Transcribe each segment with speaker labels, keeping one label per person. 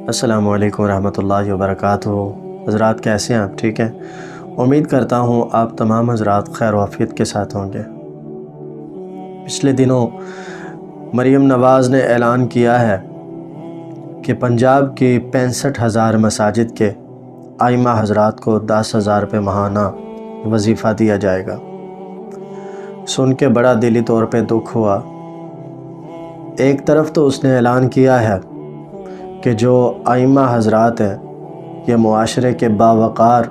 Speaker 1: السلام علیکم ورحمۃ اللہ وبرکاتہ۔ حضرات کیسے ہیں آپ؟ ٹھیک ہیں؟ امید کرتا ہوں آپ تمام حضرات خیر و عافیت کے ساتھ ہوں گے۔ پچھلے دنوں مریم نواز نے اعلان کیا ہے کہ پنجاب کی 65,000 مساجد کے ائمہ حضرات کو 10,000 روپے ماہانہ وظیفہ دیا جائے گا۔ سن کے بڑا دلی طور پہ دکھ ہوا۔ ایک طرف تو اس نے اعلان کیا ہے کہ جو ائمہ حضرات ہیں یہ معاشرے کے باوقار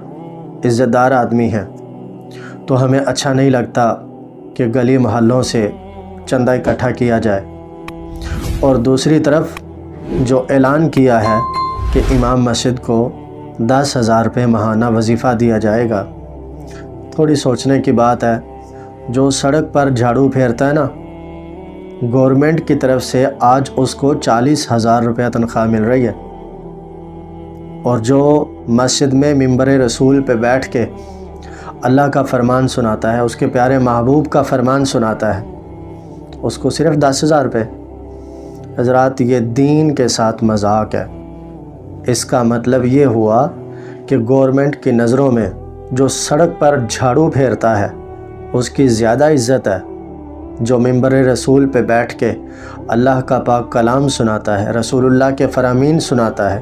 Speaker 1: عزت دار آدمی ہیں، تو ہمیں اچھا نہیں لگتا کہ گلی محلوں سے چندہ اکٹھا کیا جائے، اور دوسری طرف جو اعلان کیا ہے کہ امام مسجد کو 10,000 روپے ماہانہ وظیفہ دیا جائے گا۔ تھوڑی سوچنے کی بات ہے، جو سڑک پر جھاڑو پھیرتا ہے نا، گورنمنٹ کی طرف سے آج اس کو 40,000 روپے تنخواہ مل رہی ہے، اور جو مسجد میں ممبر رسول پہ بیٹھ کے اللہ کا فرمان سناتا ہے، اس کے پیارے محبوب کا فرمان سناتا ہے، اس کو صرف 10,000 روپے۔ حضرات یہ دین کے ساتھ مذاق ہے۔ اس کا مطلب یہ ہوا کہ گورنمنٹ کی نظروں میں جو سڑک پر جھاڑو پھیرتا ہے اس کی زیادہ عزت ہے، جو ممبر رسول پہ بیٹھ کے اللہ کا پاک کلام سناتا ہے، رسول اللہ کے فرامین سناتا ہے،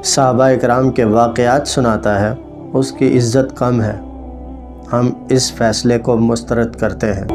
Speaker 1: صحابہ اکرام کے واقعات سناتا ہے، اس کی عزت کم ہے۔ ہم اس فیصلے کو مسترد کرتے ہیں۔